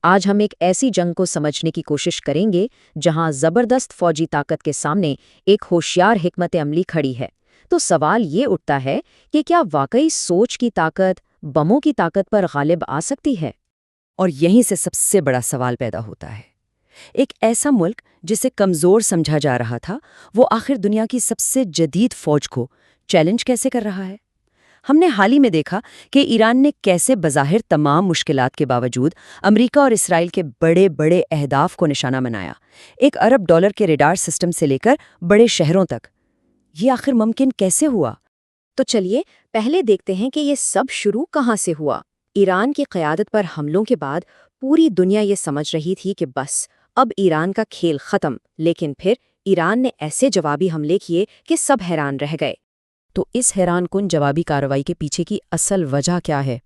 آج ہم ایک ایسی جنگ کو سمجھنے کی کوشش کریں گے جہاں زبردست فوجی طاقت کے سامنے ایک ہوشیار حکمت عملی کھڑی ہے۔ تو سوال یہ اٹھتا ہے کہ کیا واقعی سوچ کی طاقت بموں کی طاقت پر غالب آ سکتی ہے؟ اور یہیں سے سب سے بڑا سوال پیدا ہوتا ہے۔ ایک ایسا ملک جسے کمزور سمجھا جا رہا تھا، وہ آخر دنیا کی سب سے جدید فوج کو چیلنج کیسے کر رہا ہے؟ ہم نے حال ہی میں دیکھا کہ ایران نے کیسے بظاہر تمام مشکلات کے باوجود امریکہ اور اسرائیل کے بڑے بڑے اہداف کو نشانہ بنایا، $1 ارب کے ریڈار سسٹم سے لے کر بڑے شہروں تک۔ یہ آخر ممکن کیسے ہوا؟ تو چلیے پہلے دیکھتے ہیں کہ یہ سب شروع کہاں سے ہوا۔ ایران کی قیادت پر حملوں کے بعد پوری دنیا یہ سمجھ رہی تھی کہ بس اب ایران کا کھیل ختم، لیکن پھر ایران نے ایسے جوابی حملے کیے کہ سب حیران رہ گئے۔ تو اس حیران کن جوابی کارروائی کے پیچھے کی اصل وجہ کیا ہے؟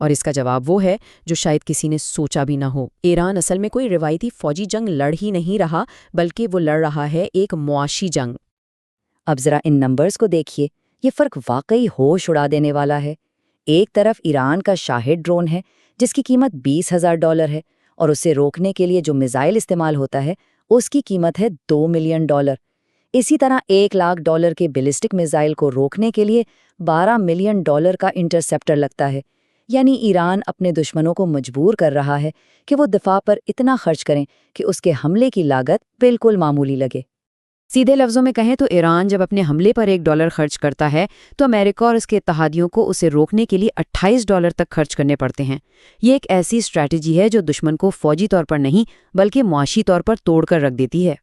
اور اس کا جواب وہ ہے جو شاید کسی نے سوچا بھی نہ ہو۔ ایران اصل میں کوئی روایتی فوجی جنگ لڑ ہی نہیں رہا، بلکہ وہ لڑ رہا ہے ایک معاشی جنگ۔ اب ذرا ان نمبرز کو دیکھیے، یہ فرق واقعی ہوش اڑا دینے والا ہے۔ ایک طرف ایران کا شاہد ڈرون ہے جس کی قیمت $20,000 ہے، اور اسے روکنے کے لیے جو میزائل استعمال ہوتا ہے اس کی قیمت ہے $2 ملین۔ اسی طرح $1,00,000 کے بیلسٹک میزائل کو روکنے کے لیے $12 ملین کا انٹرسیپٹر لگتا ہے۔ یعنی ایران اپنے دشمنوں کو مجبور کر رہا ہے کہ وہ دفاع پر اتنا خرچ کریں کہ اس کے حملے کی لاگت بالکل معمولی لگے۔ سیدھے لفظوں میں کہیں تو ایران جب اپنے حملے پر $1 خرچ کرتا ہے تو امریکہ اور اس کے اتحادیوں کو اسے روکنے کے لیے $28 تک خرچ کرنے پڑتے ہیں۔ یہ ایک ایسی اسٹریٹجی ہے جو دشمن کو فوجی طور پر نہیں بلکہ معاشی طور پر توڑ کر رکھ دیتی ہے۔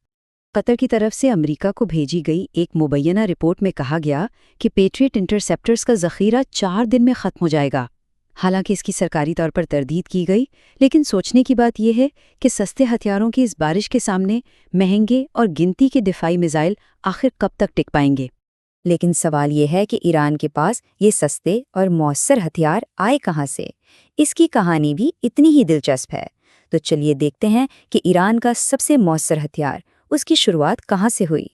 قطر کی طرف سے امریکہ کو بھیجی گئی ایک مبینہ رپورٹ میں کہا گیا کہ پیٹریٹ انٹرسیپٹرز کا ذخیرہ 4 دن میں ختم ہو جائے گا۔ حالانکہ اس کی سرکاری طور پر تردید کی گئی، لیکن سوچنے کی بات یہ ہے کہ سستے ہتھیاروں کی اس بارش کے سامنے مہنگے اور گنتی کے دفاعی میزائل آخر کب تک ٹک پائیں گے؟ لیکن سوال یہ ہے کہ ایران کے پاس یہ سستے اور مؤثر ہتھیار آئے کہاں سے؟ اس کی کہانی بھی اتنی ہی دلچسپ ہے۔ تو چلیے دیکھتے ہیں کہ ایران کا سب سے مؤثر ہتھیار، اس کی شروعات کہاں سے ہوئی۔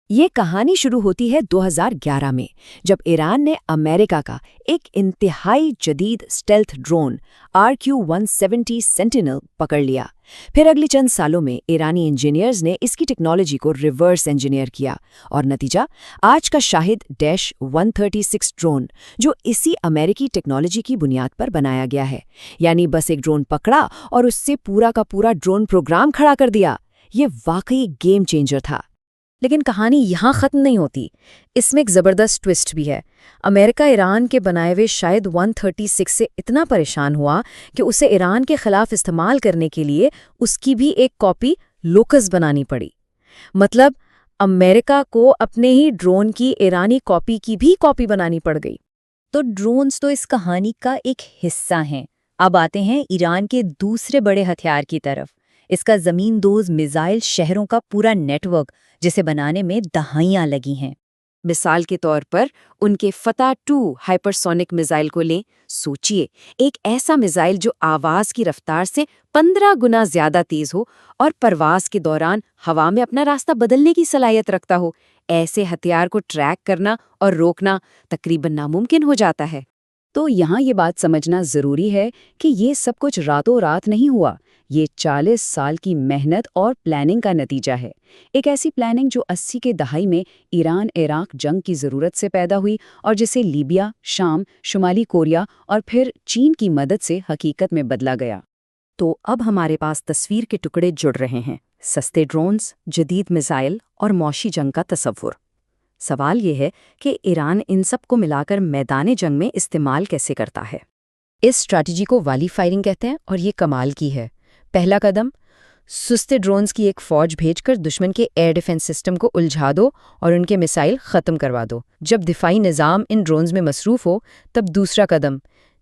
یہ کہانی شروع ہوتی ہے 2011 میں، جب ایران نے امریکہ کا ایک انتہائی جدید اسٹیلتھ ڈرون RQ-170 سینٹینل پکڑ لیا۔ پھر اگلی چند سالوں میں ایرانی انجینئرز نے اس کی ٹیکنالوجی کو ریورس انجینئر کیا، اور نتیجہ آج کا شاہد-136 ڈرون، جو اسی امریکی ٹیکنالوجی کی بنیاد پر بنایا گیا ہے۔ یعنی بس ایک ڈرون پکڑا اور اس سے پورا کا پورا ڈرون پروگرام کھڑا کر دیا۔ یہ واقعی گیم چینجر تھا۔ لیکن کہانی یہاں ختم نہیں ہوتی، اس میں ایک زبردست ٹوسٹ بھی ہے۔ امریکہ ایران کے بنائے ہوئے شاید 136 سے اتنا پریشان ہوا کہ اسے ایران کے خلاف استعمال کرنے کے لیے اس کی بھی ایک کاپی لوکس بنانی پڑی۔ مطلب امریکہ کو اپنے ہی ڈرون کی ایرانی کاپی کی بھی کاپی بنانی پڑ گئی۔ تو ڈرونز تو اس کہانی کا ایک حصہ ہیں۔ اب آتے ہیں ایران کے دوسرے بڑے ہتھیار کی طرف، اس کا زمین دوز میزائل شہروں کا پورا نیٹ ورک، جسے بنانے میں دہائیاں لگی ہیں۔ مثال کے طور پر ان کے فتح 2 ہائپرسونک میزائل کو لیں۔ سوچئے، ایک ایسا میزائل جو آواز کی رفتار سے 15 گنا زیادہ تیز ہو اور پرواز کے دوران ہوا میں اپنا راستہ بدلنے کی صلاحیت رکھتا ہو۔ ایسے ہتھیار کو ٹریک کرنا اور روکنا تقریباً ناممکن ہو جاتا ہے۔ تو یہاں یہ بات سمجھنا ضروری ہے کہ یہ سب کچھ راتوں رات نہیں ہوا، یہ 40 سال کی محنت اور پلاننگ کا نتیجہ ہے۔ ایک ایسی پلاننگ جو 80 کے دہائی میں ایران عراق جنگ کی ضرورت سے پیدا ہوئی اور جسے لیبیا، شام، شمالی کوریا اور پھر چین کی مدد سے حقیقت میں بدلا گیا۔ تو اب ہمارے پاس تصویر کے ٹکڑے جڑ رہے ہیں: سستے ڈرونز، جدید میزائل اور معاشی جنگ کا تصور۔ سوال یہ ہے کہ ایران ان سب کو ملا کر میدان جنگ میں استعمال کیسے کرتا ہے؟ اس اسٹریٹجی کو والی فائرنگ کہتے ہیں، اور یہ کمال کی ہے۔ پہلا قدم، سستے ڈرونز کی ایک فوج بھیج کر دشمن کے ایئر ڈیفنس سسٹم کو الجھا دو اور ان کے میزائل ختم کروا دو۔ جب دفاعی نظام ان ڈرونز میں مصروف ہو، تب دوسرا قدم،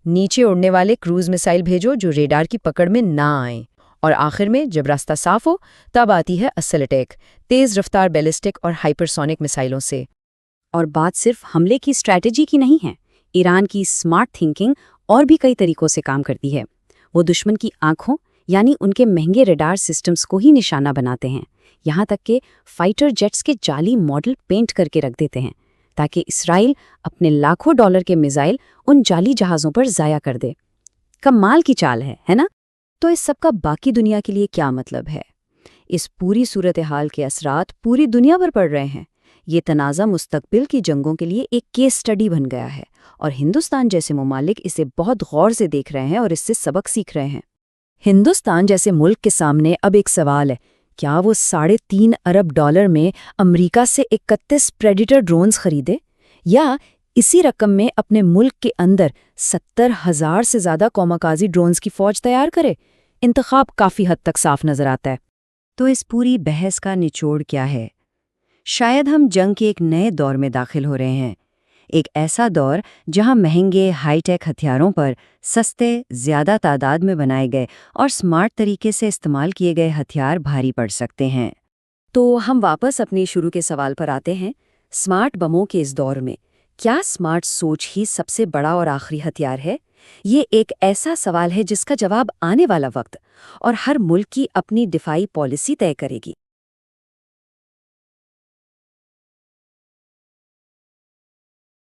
نیچے اڑنے والے کروز میزائل بھیجو جو ریڈار کی پکڑ میں نہ آئیں۔ اور آخر میں جب راستہ صاف ہو، تب آتی ہے اصل اٹیک، تیز رفتار بیلسٹک اور ہائپرسونک میزائلوں سے۔ اور بات صرف حملے کی اسٹریٹجی کی نہیں ہے، ایران کی اسمارٹ تھنکنگ اور بھی کئی طریقوں سے کام کرتی ہے۔ وہ دشمن کی آنکھوں یعنی ان کے مہنگے ریڈار سسٹمز کو ہی نشانہ بناتے ہیں، یہاں تک کہ فائٹر جیٹس کے جعلی ماڈل پینٹ کر کے رکھ دیتے ہیں تاکہ اسرائیل اپنے لاکھوں ڈالر کے میزائل ان جعلی جہازوں پر ضائع کر دے۔ کمال کی چال ہے نا؟ تو اس سب کا باقی دنیا کے لیے کیا مطلب ہے؟ اس پوری صورتحال کے اثرات پوری دنیا پر پڑ رہے ہیں۔ یہ تنازع مستقبل کی جنگوں کے لیے ایک کیس سٹڈی بن گیا ہے، اور ہندوستان جیسے ممالک اسے بہت غور سے دیکھ رہے ہیں اور اس سے سبق سیکھ رہے ہیں۔ ہندوستان جیسے ملک کے سامنے اب ایک سوال ہے، کیا وہ $3.5 ارب میں امریکہ سے 31 پریڈیٹر ڈرونز خریدے، یا اسی رقم میں اپنے ملک کے اندر 70,000 سے زیادہ قومکازی ڈرونز کی فوج تیار کرے؟ انتخاب کافی حد تک صاف نظر آتا ہے۔ تو اس پوری بحث کا نچوڑ کیا ہے؟ شاید ہم جنگ کے ایک نئے دور میں داخل ہو رہے ہیں، ایک ایسا دور جہاں مہنگے ہائی ٹیک ہتھیاروں پر سستے، زیادہ تعداد میں بنائے گئے اور سمارٹ طریقے سے استعمال کیے گئے ہتھیار بھاری پڑ سکتے ہیں۔ تو ہم واپس اپنے شروع کے سوال پر آتے ہیں، سمارٹ بموں کے اس دور میں کیا سمارٹ سوچ ہی سب سے بڑا اور آخری ہتھیار ہے؟ یہ ایک ایسا سوال ہے جس کا جواب آنے والا وقت اور ہر ملک کی اپنی دفاعی پالیسی طے کرے گی۔